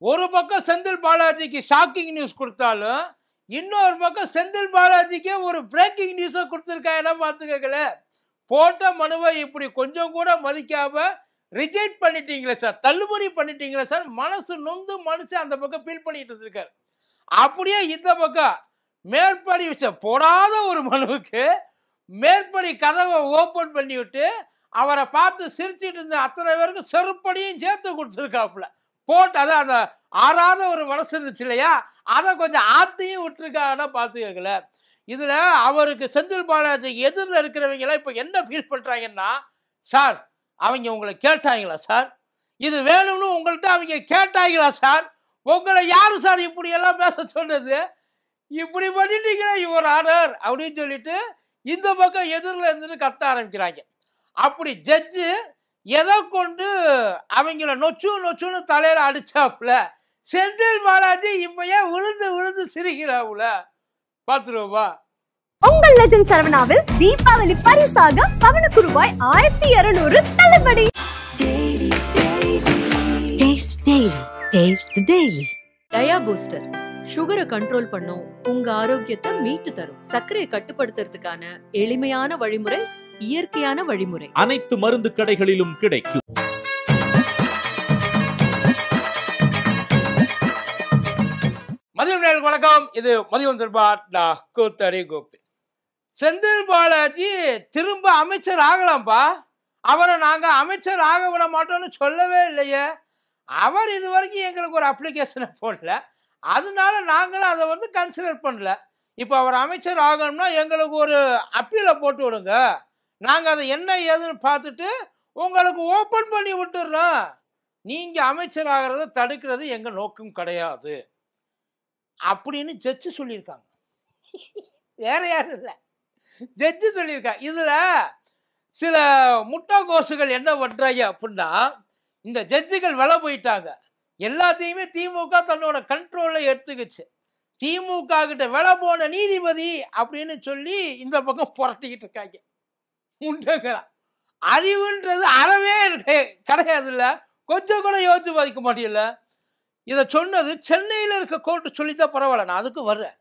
ஒரு பக்கம் செந்தில் பாலாஜிக்கு ஷாக்கிங் நியூஸ் கொடுத்தாலும் இன்னொரு பக்கம் செந்தில் பாலாஜிக்கே ஒரு பிரேக்கிங் நியூஸை கொடுத்துருக்காங்கன்னா பார்த்துக்கல. போட்ட மனுவை இப்படி கொஞ்சம் கூட மதிக்காம ரிஜெக்ட் பண்ணிட்டீங்களே சார், தள்ளுபடி பண்ணிட்டீங்களே சார், மனசு நொந்து மனுஷன் அந்த பக்கம் ஃபீல் பண்ணிட்டு இருக்காரு. அப்படியே இந்த பக்கம் மேற்படி போடாத ஒரு மனுவுக்கு மேற்படி கதவை ஓபன் பண்ணி விட்டு அவரை பார்த்து சிரிச்சிட்டு இருந்த அத்தனை பேருக்கு செருப்படியும் சேர்த்து கொடுத்துருக்காப்புல. போட்டு அதான் அந்த ஆறாத ஒரு மனசு இருந்துச்சு இல்லையா, அதை கொஞ்சம் ஆத்தையும் விட்டுருக்காங்கன்னா பார்த்துக்கல. இதுல அவருக்கு செந்தில் பாலாஜி எதிரில் இருக்கிறவங்க எல்லாம் இப்ப என்ன ஃபீல் பண்றாங்கன்னா, சார் அவங்க உங்களை கேட்டாங்களா சார், இது வேணும்னு உங்கள்கிட்ட அவங்க கேட்டாங்களா சார், உங்களை யாரு சார் இப்படி எல்லாம் பேச சொன்னது, இப்படி பண்ணிட்டீங்களா யுவர் ஆனர் அப்படின்னு சொல்லிட்டு இந்த பக்கம் எதிரில் இருந்துட்டு கத்த ஆரம்பிக்கிறாங்க. அப்படி ஜட்ஜு எதை கொண்டு அவங்கள நொச்சு நொச்சுன்னு தலையில அடிச்சாப்புல, செந்தில் பாலாஜி இப்ப ஏன் விழுந்து விழுந்து சிரிக்கிறாப்புல பாத்துருவா. உங்கள் லெஜண்ட் சரவணாவில் தீபாவளி பரிசாக பவனுக்கு ரூபாய் 1200 தள்ளுபடி. டயா பூஸ்டர் சுகரை கண்ட்ரோல் பண்ணும், உங்க ஆரோக்கியத்தை மீட்டு தரும். சர்க்கரையை கட்டுப்படுத்துறதுக்கான எளிமையான வழிமுறை, இயற்கையான வழிமுறை. அனைத்து மருந்து கடைகளிலும் கிடைக்கும். மதியம் நேயர்களுக்கு வணக்கம். இது மதியம் திருபாட் கூத்தடி கோப்பி. செந்தில் பாலாஜி திரும்ப அமைச்சர் ஆகலாம்ப்பா. அவரை நாங்க அமைச்சர் ஆக விட மாட்டோம்னு சொல்லவே இல்லையே. அவர் இது வரைக்கும் எங்களுக்கு ஒரு அப்ளிகேஷனை போடல, அதனால நாங்களும் அதை வந்து கன்சிடர் பண்ணல. இப்போ அவர் அமைச்சர் ஆகணும்னா எங்களுக்கு ஒரு அப்பீலை போட்டு விடுங்க, நாங்கள் அதை என்ன ஏதுன்னு பார்த்துட்டு உங்களுக்கு ஓப்பன் பண்ணி விட்டுடுறோம். நீங்கள் அமைச்சர் ஆகிறத தடுக்கிறது எங்கள் நோக்கம் கிடையாது அப்படின்னு ஜட்ஜு சொல்லியிருக்காங்க. வேற யாரும் இல்லை, ஜட்ஜு சொல்லியிருக்காங்க. இதில் சில முட்டை கோசுகள் என்ன பண்ணுறாங்க அப்படின்னா, இந்த ஜட்ஜுகள் விலை போயிட்டாங்க, எல்லாத்தையுமே திமுக தன்னோட கண்ட்ரோலில் எடுத்துக்கிச்சு. திமுக கிட்ட விலை போன நீதிபதி அப்படின்னு சொல்லி இந்த பக்கம் புரட்டிக்கிட்டு இருக்காங்க. முண்டங்களா அறிவுன்றது அறவே கிடையாதுல்ல, கொஞ்சம் கூட யோசிச்சு பாதிக்க மாட்டேங்கல. இதை சொன்னது சென்னையில் இருக்க கோர்ட்டு சொல்லித்தான் பரவாயில்ல, நான் அதுக்கு வர்றேன்.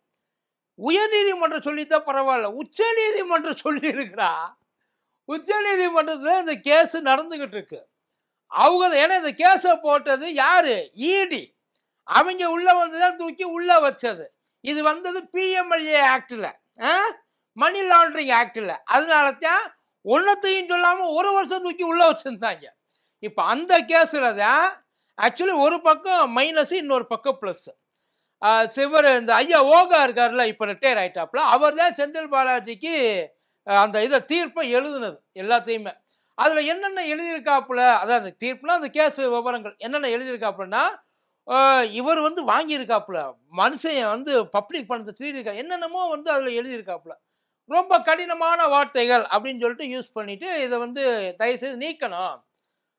உயர் நீதிமன்றம் சொல்லித்தான் பரவாயில்ல, உச்ச நீதிமன்றம் சொல்லி இருக்கிறா. உச்ச நீதிமன்றத்தில் இந்த கேஸ் நடந்துகிட்டு இருக்கு. அவங்க ஏன்னா இந்த கேஸை போட்டது யாரு, இடி. அவங்க உள்ள வந்துதான் தூக்கி உள்ள வச்சது. இது வந்தது பிஎம்எல்ஏ ஆக்டில், மணி லாண்டரிங் ஆக்டில். அதனால தான் ஒன்னத்தையும் சொல்லாம ஒரு வருஷம் தூக்கி உள்ள வச்சிருந்தாங்க. இப்போ அந்த கேஸில் தான் ஆக்சுவலி ஒரு பக்கம் மைனஸ், இன்னொரு பக்கம் பிளஸ். சிவர் இந்த ஐயா ஓகா இருக்காருல்ல, இப்போ ரிட்டையர் ஆயிட்டாப்புல, அவர் தான் செந்தில் பாலாஜிக்கு அந்த இதை தீர்ப்பை எழுதுனது எல்லாத்தையுமே. அதில் என்னென்ன எழுதியிருக்காப்புல, அதாவது அந்த தீர்ப்புனா அந்த கேஸ் விவரங்கள் என்னென்ன எழுதியிருக்காப்புலன்னா, இவர் வந்து வாங்கியிருக்காப்புல, மனுஷன் வந்து பப்ளிக் பணத்தை திருடியிருக்கா, என்னென்னமோ வந்து அதில் எழுதியிருக்காப்புல. ரொம்ப கடினமான வார்த்தைகள் அப்படின்னு சொல்லிட்டு யூஸ் பண்ணிட்டு இதை வந்து தயவுசெய்து நீக்கணும்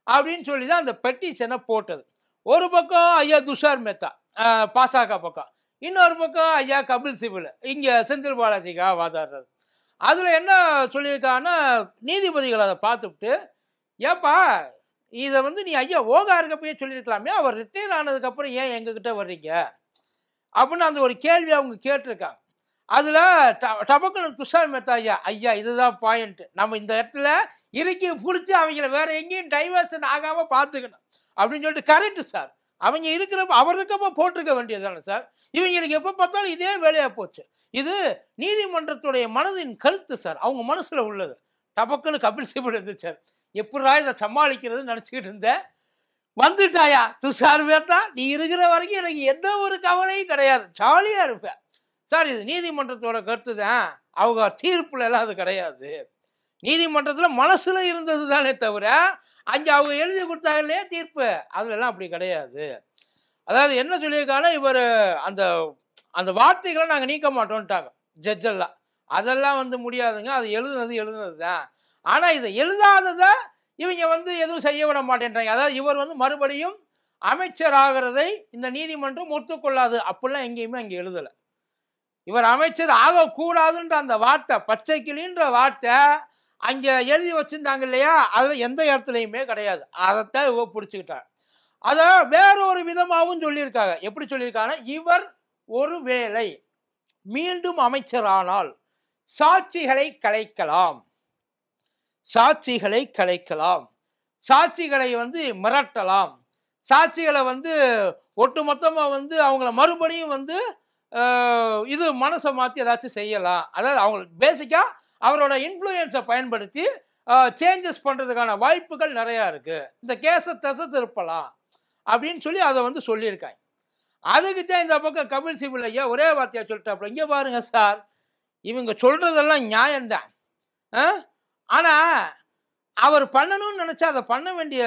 அப்படின்னு சொல்லி தான் அந்த பெட்டிஷனை போட்டது. ஒரு பக்கம் ஐயா துஷார் மேத்தா பாசக பக்கம், இன்னொரு பக்கம் ஐயா கபில் சிபில் இங்கே செந்தில் பாலாஜிக்காக வாதாடுறது. அதில் என்ன சொல்லியிருக்காங்கன்னா, நீதிபதிகள் அதை பார்த்துட்டு, ஏப்பா இதை வந்து நீ ஐயா ஓகா இருக்கப்பயே சொல்லியிருக்கலாமே, அவர் ரிட்டையர் ஆனதுக்கப்புறம் ஏன் எங்ககிட்ட வர்றீங்க அப்படின்னு அந்த ஒரு கேள்வி அவங்க கேட்டிருக்காங்க. அதில் டபக்குன்னு துஷார் மேத்தா ஐயா இதுதான் பாயிண்ட், நம்ம இந்த இடத்துல இறுக்கி பிடிச்சி அவங்கள வேற எங்கேயும் டைவர்ஷன் ஆகாமல் பார்த்துக்கணும் அப்படின்னு சொல்லிட்டு, கரெக்டு சார், அவங்க இருக்கிறப்ப அவர் இருக்கப்போ போட்டிருக்க வேண்டியது தானே சார், இவங்களுக்கு எப்போ பார்த்தாலும் இதே வேலையாக போச்சு. இது நீதிமன்றத்துடைய மனதின் கருத்து சார், அவங்க மனசில் உள்ளது. டபக்குன்னு கபில் சிபில் இருந்துச்சு சார், எப்படா இதை சமாளிக்கிறதுன்னு நினச்சிக்கிட்டு இருந்தேன். வந்துட்டாயா துஷார் மேத்தா, நீ இருக்கிற வரைக்கும் எனக்கு எந்த ஒரு கவலையும் கிடையாது, ஜாலியாக இருப்பேன் சார். இது நீதிமன்றத்தோட கருத்து தான், அவங்க தீர்ப்புல எல்லாம் அது கிடையாது. நீதிமன்றத்தில் மனசுல இருந்தது தானே தவிர அங்கே அவங்க எழுதி கொடுத்தாங்க இல்லையா தீர்ப்பு, அதுலலாம் அப்படி கிடையாது. அதாவது என்ன சொல்லியிருக்காங்கன்னா, இவர் அந்த அந்த வார்த்தைகளை நாங்கள் நீக்க மாட்டோம்ட்டாங்க ஜட்ஜெல்லாம். அதெல்லாம் வந்து முடியாதுங்க, அது எழுதுனது தான். ஆனால் இதை எழுதாததை இவங்க வந்து எதுவும் செய்ய விட மாட்டேன்றாங்க. அதாவது இவர் வந்து மறுபடியும் அமைச்சர் ஆகிறதை இந்த நீதிமன்றம் ஒத்துக்கொள்ளாது அப்படிலாம் எங்கேயுமே அங்கே எழுதலை. இவர் அமைச்சர் ஆகக்கூடாதுன்ற அந்த வார்த்தை, பச்சை கிளின்ற வார்த்தை அங்கே எழுதி வச்சிருந்தாங்க இல்லையா, அதில் எந்த இடத்துலையுமே கிடையாது. அதைத்தான் இவ பிடிச்சிக்கிட்டார். அதை வேறொரு விதமாகவும் சொல்லியிருக்காங்க. எப்படி சொல்லியிருக்காங்க? இவர் ஒருவேளை மீண்டும் அமைச்சரானால் சாட்சிகளை கலைக்கலாம், சாட்சிகளை கலைக்கலாம், சாட்சிகளை மிரட்டலாம், சாட்சிகளை ஒட்டுமொத்தமா அவங்கள மறுபடியும் இது மனசை மாற்றி ஏதாச்சும் செய்யலாம். அதாவது அவங்க பேசிக்கா அவரோட இன்ஃப்ளூயன்ஸை பயன்படுத்தி சேஞ்சஸ் பண்றதுக்கான வாய்ப்புகள் நிறையா இருக்கு, இந்த கேஸை திசை திருப்பலாம் அப்படின்னு சொல்லி அதை சொல்லியிருக்காங்க. அதுக்கு தான் இந்த பக்கம் கபில் சிபல் ஐயா ஒரே வார்த்தையா சொல்லிட்டாப்புல, இங்கே பாருங்க சார், இவங்க சொல்றதெல்லாம் நியாயம்தான், ஆனா அவர் பண்ணணும்னு நினைச்சா அதை பண்ண வேண்டிய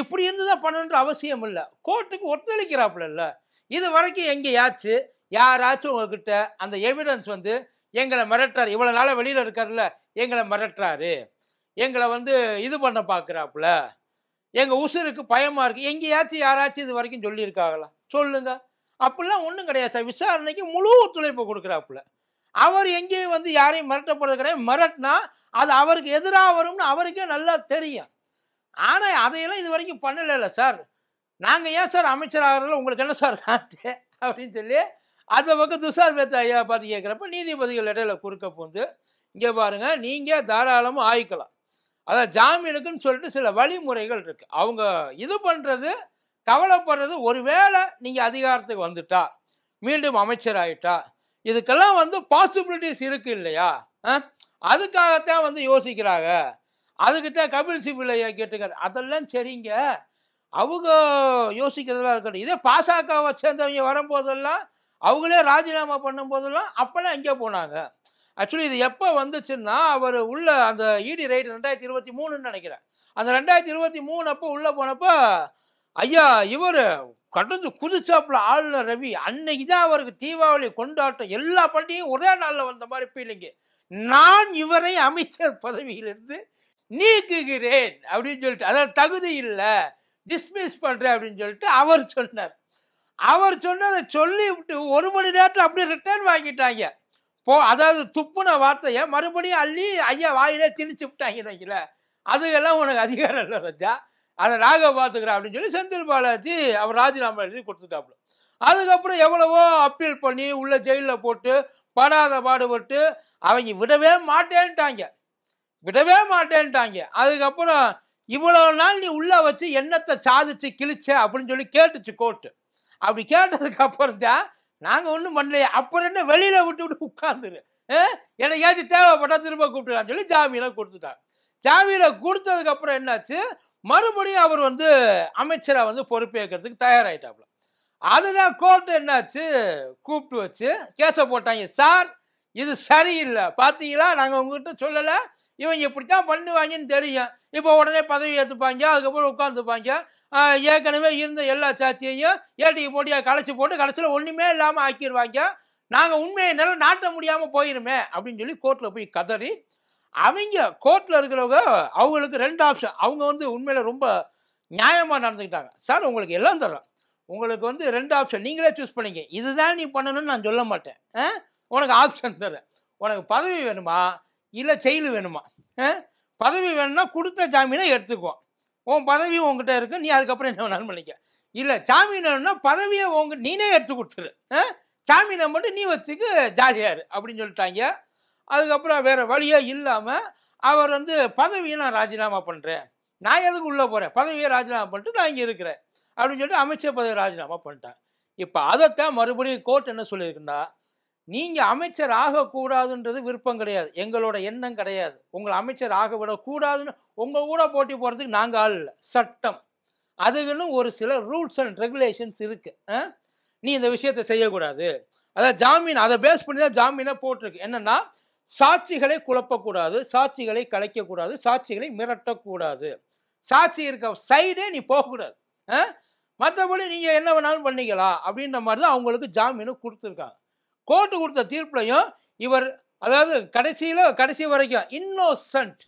இப்படி இருந்துதான் பண்ணணுன்ற அவசியம் இல்லை. கோர்ட்டுக்கு ஒத்துழைக்கிறாப்புல இல்லை. இது வரைக்கும் எங்கேயாச்சு யாராச்சும் உங்ககிட்ட அந்த எவிடன்ஸ் எங்களை மிரட்டுறாரு, இவ்வளவு நாள வெளியில இருக்காருல்ல, எங்களை மிரட்டுறாரு, எங்களை இது பண்ண பாக்குறாப்புல, எங்க உசுருக்கு பயமா இருக்கு, எங்கேயாச்சும் யாராச்சும் இது வரைக்கும் சொல்லியிருக்காங்களா? சொல்லுங்க. அப்படிலாம் ஒன்றும் கிடையாது சார். விசாரணைக்கு முழு ஒத்துழைப்பு கொடுக்குறாப்புல. அவர் எங்கேயும் யாரையும் மிரட்டப்படுறது கிடையாது. மிரட்டினா அது அவருக்கு எதிராக வரும்னு அவருக்கே நல்லா தெரியும். ஆனா அதையெல்லாம் இது வரைக்கும் பண்ணல சார். நாங்க ஏன் சார் அமைச்சர் ஆகிறதுல உங்களுக்கு என்ன சார் காட்டு அப்படின்னு சொல்லி அந்த பக்கம் துஷார் மேத்தா ஐயா பார்த்து கேட்குறப்ப நீதிபதிகள் இடையில குறுக்க போந்து, இங்கே பாருங்க, நீங்க தாராளமாக ஆயிக்கலாம், அதாவது ஜாமீனுக்குன்னு சொல்லிட்டு சில வழிமுறைகள் இருக்கு. அவங்க இது பண்றது கவலைப்படுறது, ஒருவேளை நீங்க அதிகாரத்துக்கு வந்துட்டா மீண்டும் அமைச்சர் ஆயிட்டா இதுக்கெல்லாம் பாசிபிலிட்டிஸ் இருக்கு இல்லையா, அதுக்காகத்தான் யோசிக்கிறாங்க. அதுக்குத்தான் கபில் சிபல் ஐயா கேட்டுக்காரு. அதெல்லாம் சரிங்க, அவங்க யோசிக்கிறதெல்லாம் இருக்கட்டும். இதே பாசகவை சேர்ந்தவங்க வரும்போதெல்லாம் அவங்களே ராஜினாமா பண்ணும் போதெல்லாம் அப்பெல்லாம் எங்கே போனாங்க? ஆக்சுவலி இது எப்போ வந்துச்சுன்னா, அவர் உள்ள அந்த இடி ரைடு 2023 நினைக்கிறேன். அந்த 2023 அப்போ உள்ள போனப்போ ஐயா இவர் கடந்து குதிச்சாப்புல ஆளுநர் ரவி. அன்னைக்கு தான் அவருக்கு தீபாவளி கொண்டாட்டம், எல்லா பண்டிகையும் ஒரே நாளில் வந்த மாதிரி ஃபீலிங்கு. நான் இவரை அமைச்சர் பதவியிலிருந்து நீக்குகிறேன் அப்படின்னு சொல்லிட்டு, அதாவது தகுதி இல்லை, டிஸ்மிஸ் பண்றேன் அப்படின்னு சொல்லிட்டு அவர் சொன்னார். அவர் சொன்னதை சொல்லி விட்டு 1 மணி நேரத்தில் அப்படியே ரிட்டர்ன் வாங்கிட்டாங்க. அதாவது துப்புன வார்த்தையை மறுபடியும் அள்ளி ஐயா வாயிலே திணிச்சு விட்டாங்க. அதுக்கெல்லாம் உனக்கு அதிகாரம் இல்லை ராஜா, அதை நாக பார்த்துக்கிறேன் அப்படின்னு சொல்லி செந்தில் பாலாஜி அவர் ராஜினாமா எழுதி கொடுத்துட்டாப்புல. அதுக்கப்புறம் எவ்வளவோ அப்பீல் பண்ணி உள்ள ஜெயிலில் போட்டு படாத பாடுபட்டு அவங்க விடவே மாட்டேன்ட்டாங்க. அதுக்கப்புறம் இவ்வளவு நாள் நீ உள்ள வச்சு என்னத்தை சாதிச்சு கிழிச்ச அப்படின்னு சொல்லி கேட்டுச்சு கோர்ட்டு. அப்படி கேட்டதுக்கு அப்புறம் தான் நாங்க ஒன்றும் பண்ணலையே, அப்புறம் என்ன வெளியில விட்டு உட்கார்ந்துரு, எனக்கு ஏதாச்சும் தேவைப்பட்டா திரும்ப கூப்பிட்டுறான்னு சொல்லி ஜாமீனை கொடுத்துட்டாங்க. ஜாமீனை கொடுத்ததுக்கு அப்புறம் என்னாச்சு, மறுபடியும் அவர் அமைச்சரா பொறுப்பேற்கிறதுக்கு தயாராயிட்டாப்புல. அதுதான் கோர்ட் என்னாச்சு, கூப்பிட்டு வச்சு கேஸை போட்டாங்க. சார் இது சரியில்லை, பார்த்தீங்களா, நாங்கள் உங்ககிட்ட சொல்லலை, இவங்க இப்படித்தான் பண்ணுவாங்கன்னு தெரியும். இப்போ உடனே பதவி ஏற்றுப்பாங்க, அதுக்கப்புறம் உட்காந்துப்பாங்க, ஏற்கனவே இருந்த எல்லா சாட்சியையும் ஏட்டிக்கு போட்டியாக கலைச்சி போட்டு கடைசியில் ஒன்றுமே இல்லாமல் ஆக்கிடுவாங்க, நாங்கள் உண்மையை நல்லா நாட்ட முடியாமல் போயிருமே அப்படின்னு சொல்லி கோர்ட்டில் போய் கதறி, அவங்க கோர்ட்டில் இருக்கிறவங்க அவங்களுக்கு 2 ஆப்ஷன். அவங்க உண்மையில ரொம்ப நியாயமாக நடந்துக்கிட்டாங்க. சார் உங்களுக்கு எல்லாம் தர்றேன், உங்களுக்கு 2 ஆப்ஷன், நீங்களே சூஸ் பண்ணிங்க, இதுதான் நீ பண்ணணும்னு நான் சொல்ல மாட்டேன், உனக்கு ஆப்ஷன் தரேன், உனக்கு பதவி வேணுமா இல்லை செயல் வேணுமா? பதவி வேணும்னா கொடுத்த ஜாமீனை எடுத்துக்குவோம், உன் பதவி உங்ககிட்ட இருக்கு, நீ அதுக்கப்புறம் என்ன வேணாலும் பண்ணிக்க. இல்லை ஜாமீன் வேணும்னா பதவியை நீனே எடுத்து கொடுத்துரு, ஜாமீனை மட்டும் நீ வச்சுக்கு ஜாலியாரு அப்படின்னு சொல்லிட்டாங்க. அதுக்கப்புறம் வேற வழியே இல்லாமல் அவர் பதவியை நான் ராஜினாமா பண்ணுறேன், நான் எதுக்கு உள்ளே போகிறேன், பதவியை ராஜினாமா பண்ணிட்டு நான் இங்கே இருக்கிறேன் அப்படின்னு சொல்லிட்டு அமைச்சர் பதவி ராஜினாமா பண்ணிட்டேன். இப்போ அதைத்தான் மறுபடியும் கோர்ட் என்ன சொல்லியிருக்குன்னா, நீங்கள் அமைச்சர் ஆகக்கூடாதுன்றது விருப்பம் கிடையாது, எங்களோட எண்ணம் கிடையாது, உங்களை அமைச்சர் ஆக விடக்கூடாதுன்னு உங்கள் கூட போட்டி போகிறதுக்கு நாங்கள் ஆள் இல்லை, சட்டம் அதுக்குன்னு ஒரு சில ரூல்ஸ் அண்ட் ரெகுலேஷன்ஸ் இருக்கு, நீ இந்த விஷயத்தை செய்யக்கூடாது. அதாவது ஜாமீன் அதை பேஸ் பண்ணி தான் ஜாமீனை போட்டிருக்கு. என்னன்னா, சாட்சிகளை குழப்பக்கூடாது, சாட்சிகளை கலைக்கக்கூடாது, சாட்சிகளை மிரட்டக்கூடாது, சாட்சி இருக்க சைடே நீ போகக்கூடாது, மற்றபடி நீங்கள் என்ன வேணாலும் பண்ணிக்கலாம் அப்படின்ற மாதிரி தான் அவங்களுக்கு ஜாமீனு கொடுத்துருக்காங்க. கோர்ட்டு கொடுத்த தீர்ப்புலையும் இவர் அதாவது கடைசி வரைக்கும் இன்னோசன்ட்,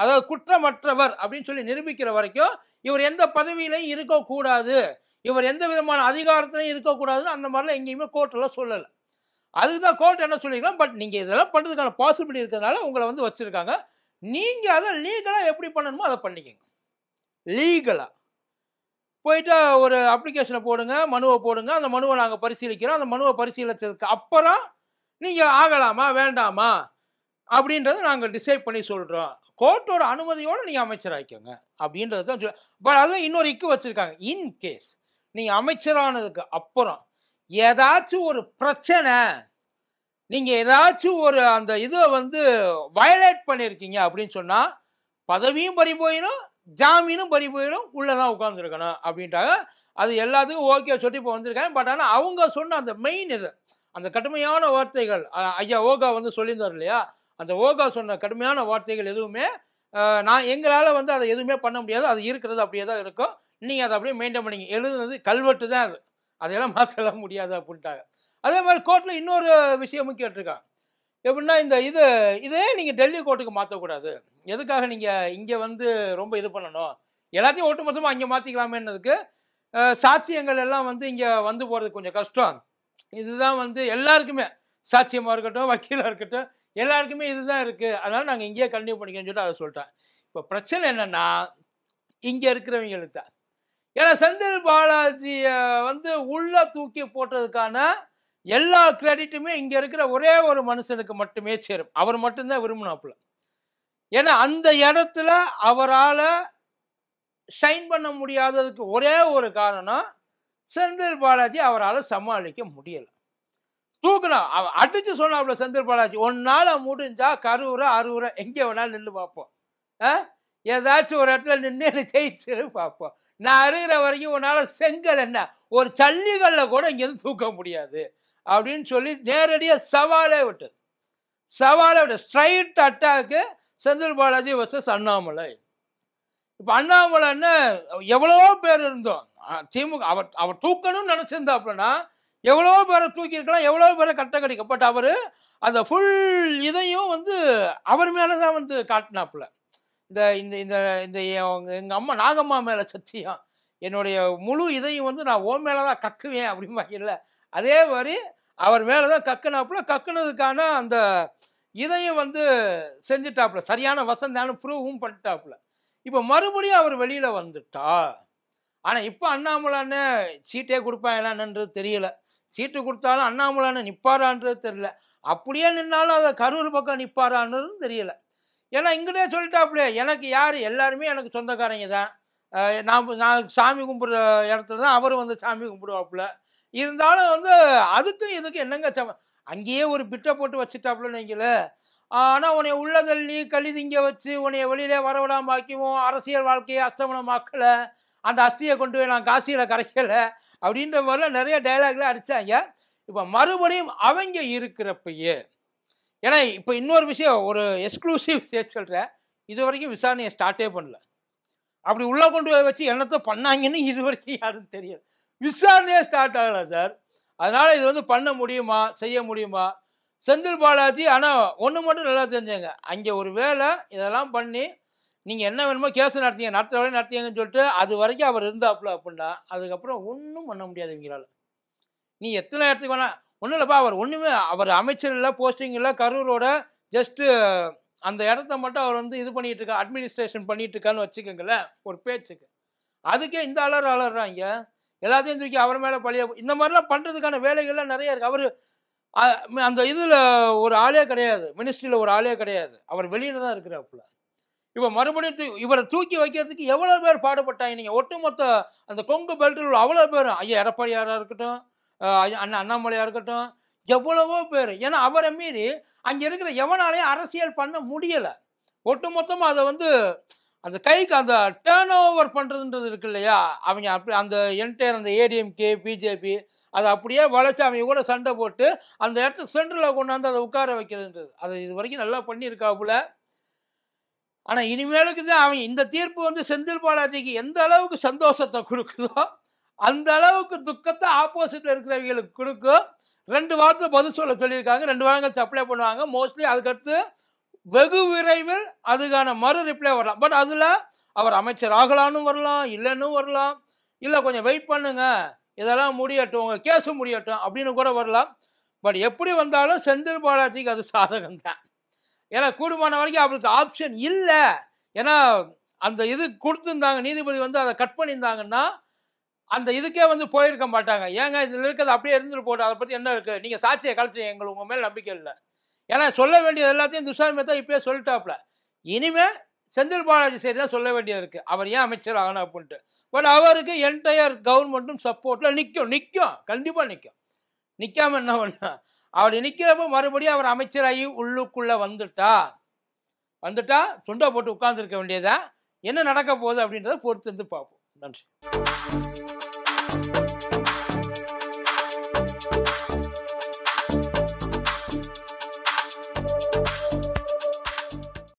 அதாவது குற்றமற்றவர் அப்படின்னு சொல்லி நிரூபிக்கிற வரைக்கும் இவர் எந்த பதவியிலையும் இருக்கக்கூடாது, இவர் எந்த விதமான அதிகாரத்திலையும் இருக்கக்கூடாதுன்னு அந்த மாதிரிலாம் எங்கேயுமே கோர்ட்டெல்லாம் சொல்லலை. அதுதான் கோர்ட் என்ன சொல்லிக்கலாம், பட் நீங்கள் இதெல்லாம் பண்ணுறதுக்கான பாசிபிலிட்டி இருக்கிறதுனால உங்களை வச்சுருக்காங்க, நீங்கள் அதை லீகலாக எப்படி பண்ணணுமோ அதை பண்ணிக்கோங்க. லீகலாக போயிட்டு ஒரு அப்ளிகேஷனை போடுங்க, மனுவை போடுங்க. அந்த மனுவை நாங்கள் பரிசீலிக்கிறோம். அந்த மனுவை பரிசீலித்ததுக்கு அப்புறம் நீங்கள் ஆகலாமா வேண்டாமா அப்படின்றத நாங்கள் டிசைட் பண்ணி சொல்கிறோம். கோர்ட்டோட அனுமதியோடு நீங்கள் அமைச்சராகிக்கோங்க அப்படின்றது தான் பட் அதுவும் இன்னொரு இக்கு வச்சுருக்காங்க. இன்கேஸ் நீங்கள் அமைச்சரானதுக்கு அப்புறம் ஏதாச்சும் ஒரு பிரச்சனை, நீங்கள் ஏதாச்சும் ஒரு அந்த இதை வந்து வயலேட் பண்ணியிருக்கீங்க அப்படின்னு சொன்னால் பதவியும் பறி போயிடும், ஜாமீனும் பறி போயிடும், உள்ளே தான் உட்காந்துருக்கணும் அப்படின்ட்டாங்க. அது எல்லாத்துக்கும் ஓகே சொல்லி இப்போ வந்திருக்காங்க. பட் ஆனால் அவங்க சொன்ன அந்த மெயின் இது, அந்த கடுமையான வார்த்தைகள் ஐயா ஓகா வந்து சொல்லியிருந்தார் இல்லையா, அந்த ஓகா சொன்ன கடுமையான வார்த்தைகள் எதுவுமே நான் எங்களால் வந்து அதை எதுவுமே பண்ண முடியாது. அது இருக்கிறது அப்படியே தான் இருக்கும். நீங்கள் அதை அப்படியே மெயின்டைன் பண்ணிங்க. எழுதுனது கல்வெட்டு தான் அது, அதையெல்லாம் மாற்றலாம் முடியாது அப்படின்ட்டாங்க. அதே மாதிரி கோர்ட்டில் இன்னொரு விஷயமும் கேட்டிருக்காங்க. எப்படின்னா இதே நீங்கள் டெல்லி கோர்ட்டுக்கு மாற்றக்கூடாது. எதுக்காக நீங்கள் இங்கே வந்து ரொம்ப இது பண்ணணும், எல்லாத்தையும் ஒட்டுமொத்தமாக அங்கே மாற்றிக்கலாமேன்றதுக்கு சாட்சியங்கள் எல்லாம் வந்து இங்கே வந்து போகிறது கொஞ்சம் கஷ்டம். இதுதான் வந்து எல்லாருக்குமே, சாட்சியமாக இருக்கட்டும், வக்கீலாக இருக்கட்டும், எல்லாருக்குமே இதுதான் இருக்குது. அதனால் நாங்கள் இங்கேயே கண்டினியூ பண்ணிக்கன்னு சொல்லிட்டு அதை சொல்லிட்டேன். இப்போ பிரச்சனை என்னென்னா இங்கே இருக்கிறவங்களுக்கு தான். ஏன்னா செந்தில் பாலாஜியை வந்து உள்ளே தூக்கி போட்டதுக்கான எல்லா கிரெடிட்டுமே இங்கே இருக்கிற ஒரே ஒரு மனுஷனுக்கு மட்டுமே சேரும். அவர் மட்டும்தான் விரும்பினாப்புல. ஏன்னா அந்த இடத்துல அவரால் ஷைன் பண்ண முடியாததுக்கு ஒரே ஒரு காரணம், செந்தில் பாலாஜி அவரால் சமாளிக்க முடியலை. தூக்கணும் அடிச்சு சொன்னாப்புல செந்தில் பாலாஜி, ஒன்னால முடிஞ்சா கரூரை அறுவரை எங்கே வேணாலும் நின்று பார்ப்போம், ஏதாச்சும் ஒரு இடத்துல நின்று ஜெயிச்சு பார்ப்போம். நான் அறிகிற வரைக்கும் உன்னால் செங்கல் என்ன ஒரு சல்லிகளில் கூட இங்கேருந்து தூக்க முடியாது அப்படின்னு சொல்லி நேரடியாக சவாலே விட்டது. Straight attack Senthil Balaji versus Annamalai. இப்போ அண்ணாமலைன்னு எவ்வளோ பேர் இருந்தோம், திமுக அவர் தூக்கணும்னு நினச்சிருந்தாப்புலன்னா எவ்வளோ பேரை தூக்கியிருக்கலாம், எவ்வளோ பேரை கட்டம் கடிக்க. பட் அவர் அந்த ஃபுல் இதையும் வந்து அவர் மேலே தான் வந்து காட்டினாப்புல. இந்த இந்த இந்த இந்த எங்கள் அம்மா நாகம்மா மேலே சத்தியம், என்னுடைய முழு இதையும் வந்து நான் ஓ மேலே தான் கக்குவேன் அப்படிம்பாங்கல்ல, அதே மாதிரி அவர் மேலே தான் கக்குனாப்புல. கக்குனதுக்கான அந்த இதையும் வந்து செஞ்சுட்டாப்புல, சரியான வசந்தானு ப்ரூவும் பண்ணிட்டாப்புல. இப்போ மறுபடியும் அவர் வெளியில் வந்துட்டா. ஆனால் இப்போ அண்ணாமலைன்னு சீட்டே கொடுப்பாங்களான்ன்றது தெரியல. சீட்டு கொடுத்தாலும் அண்ணாமலைன்னு நிற்பாரான்றது தெரியல. அப்படியே நின்னாலும் அதை கரூர் பக்கம் நிற்பாரான்றதும் தெரியல. ஏன்னா இங்கிட்டே சொல்லிட்டாப்புல, எனக்கு யார், எல்லாருமே எனக்கு சொந்தக்காரங்க தான். நான் சாமி கும்பிட்ற இடத்துல தான் அவர் வந்து சாமி கும்பிடுவாப்புல. இருந்தாலும் வந்து அதுக்கும் இதுக்கும் என்னங்க அங்கேயே ஒரு பிட்டை போட்டு வச்சுட்டாப்புலன்னு வைக்கல. ஆனால் உன்னை உள்ள தள்ளி கழிதிங்க வச்சு உன்னைய வெளியிலே வரவிடாம ஆக்கிவோம், அரசியல் வாழ்க்கையை அஸ்தமனமாக்கலை, அந்த அஸ்தியை கொண்டு போய் நான் காசியில் கரைக்கலை அப்படின்ற மாதிரிலாம் நிறைய டைலாக்லாம் அடித்தாங்க. இப்போ மறுபடியும் அவங்க இருக்கிறப்பயே, ஏன்னா இப்போ இன்னொரு விஷயம், ஒரு எக்ஸ்க்ளூசிவ் சேர்த்து சொல்கிறேன், இது வரைக்கும் விசாரணையை ஸ்டார்ட்டே பண்ணல. அப்படி உள்ளே கொண்டு போய் வச்சு என்னத்தோ பண்ணாங்கன்னு இது வரைக்கும் யாரும் தெரியாது. விசாரணையே ஸ்டார்ட் ஆகலை சார். அதனால் இது வந்து பண்ண முடியுமா, செய்ய முடியுமா? செந்தில் பாலாஜி ஆனால் ஒன்று மட்டும் நல்லா தெரிஞ்சுங்க, அங்கே ஒரு வேளை இதெல்லாம் பண்ணி நீங்கள் என்ன வேணுமோ கேஸ் நடத்த வரையும் நடத்திங்கன்னு சொல்லிட்டு அது வரைக்கும் அவர் இருந்தாப்புல அப்படின்னா அதுக்கப்புறம் ஒன்றும் பண்ண முடியாது இவங்களால். நீ எத்தனை இடத்துக்கு வேணா, ஒன்றும் இல்லைப்பா, அவர் ஒன்றுமே, அவர் அமைச்சர் இல்லை, போஸ்டிங் இல்லை, கரூரோட ஜஸ்ட்டு அந்த இடத்த மட்டும் அவர் வந்து இது பண்ணிகிட்டு இருக்கா, அட்மினிஸ்ட்ரேஷன் பண்ணிகிட்டு இருக்கான்னு வச்சுக்கோங்களேன் ஒரு பேச்சுக்கு. அதுக்கே இந்த அலறாங்க, எல்லாத்தையும் தூக்கி அவர் மேலே பழைய இந்த மாதிரிலாம் பண்ணுறதுக்கான வேலைகள்லாம் நிறைய இருக்குது. அவர் அந்த இதில் ஒரு ஆளே கிடையாது, மினிஸ்ட்ரியில் ஒரு ஆளே கிடையாது, அவர் வெளியில் தான் இருக்கிறாப்புல. இப்போ மறுபடியும் இவரை தூக்கி வைக்கிறதுக்கு எவ்வளோ பேர் பாடுபட்டாங்க. நீங்கள் ஒட்டுமொத்த அந்த கொங்கு பெல்ட்டில் உள்ள அவ்வளோ பேரும், ஐயா எடப்பாடியாராக இருக்கட்டும், அண்ணாமலையாக இருக்கட்டும், எவ்வளவோ பேர். ஏன்னா அவரை மீறி அங்கே இருக்கிற எவனாலையும் அரசியல் பண்ண முடியலை. ஒட்டுமொத்தமாக அதை வந்து அந்த கைக்கு அந்த டேர்ன் ஓவர் பண்ணுறதுன்றது இருக்கு இல்லையா, அவங்க அப்படி அந்த என்டையர் அந்த ஏடிஎம்கே பிஜேபி அதை அப்படியே வளைச்சு அவங்க கூட சண்டை போட்டு அந்த இடத்துக்கு சென்ட்ரலில் கொண்டாந்து அதை உட்கார வைக்கிறதுன்றது அதை இது வரைக்கும் நல்லா பண்ணியிருக்காப்புல. ஆனால் இனிமேலுக்கு தான் அவங்க இந்த தீர்ப்பு வந்து செந்தில் பாலாஜிக்கு எந்த அளவுக்கு சந்தோஷத்தை கொடுக்குதோ அந்த அளவுக்கு துக்கத்தை ஆப்போசிட்டில் இருக்கிறவங்களுக்கு கொடுக்கும். 2 வாரத்தில் பதில் சொல்லியிருக்காங்க, 2 வாரங்கள் சப்ளை பண்ணுவாங்க மோஸ்ட்லி. அதுக்கடுத்து வெகு விரைவில் அதுக்கான மறு ரிப்ளை வரலாம். பட் அதில் அவர் அமைச்சர் ஆகலான்னு வரலாம், இல்லைன்னு வரலாம், இல்லை கொஞ்சம் வெயிட் பண்ணுங்க இதெல்லாம் முடியட்டும், உங்கள் கேஸும் முடியட்டும் அப்படின்னு கூட வரலாம். பட் எப்படி வந்தாலும் செந்தில் பாலாஜிக்கு அது சாதகம் தான். ஏன்னா கூடுமான வரைக்கும் அவருக்கு ஆப்ஷன் இல்லை. ஏன்னா அந்த இது கொடுத்துருந்தாங்க, நீதிபதி வந்து அதை கட் பண்ணியிருந்தாங்கன்னா அந்த இதுக்கே வந்து போயிருக்க மாட்டாங்க. ஏங்க இதில் இருக்கிறது அப்படியே இருந்துட்டு போட்டு அதை பற்றி என்ன இருக்குது, நீங்கள் சாட்சியை கழிச்சு எங்களுக்கு உங்கள் மேலே நம்பிக்கை இல்லை. ஏன்னா சொல்ல வேண்டியது எல்லாத்தையும் துஷார் மேத்தா இப்பயே சொல்லிட்டாப்ல. இனிமே செந்தில் பாலாஜி சரி தான் சொல்ல வேண்டியது இருக்குது, அவர் ஏன் அமைச்சர் ஆகணும் அப்படின்ட்டு. பட் அவருக்கு என்டையர் கவர்மெண்ட்டும் சப்போர்ட்டில் நிற்கும், கண்டிப்பாக நிற்காம என்ன பண்ண, அவர் நிற்கிறப்ப மறுபடியும் அவர் அமைச்சராகி உள்ளுக்குள்ளே வந்துட்டா சுண்டா போட்டு உட்கார்ந்துருக்க வேண்டியதான். என்ன நடக்க போகுது அப்படின்றத பொறுத்து இருந்து பார்ப்போம். நன்றி.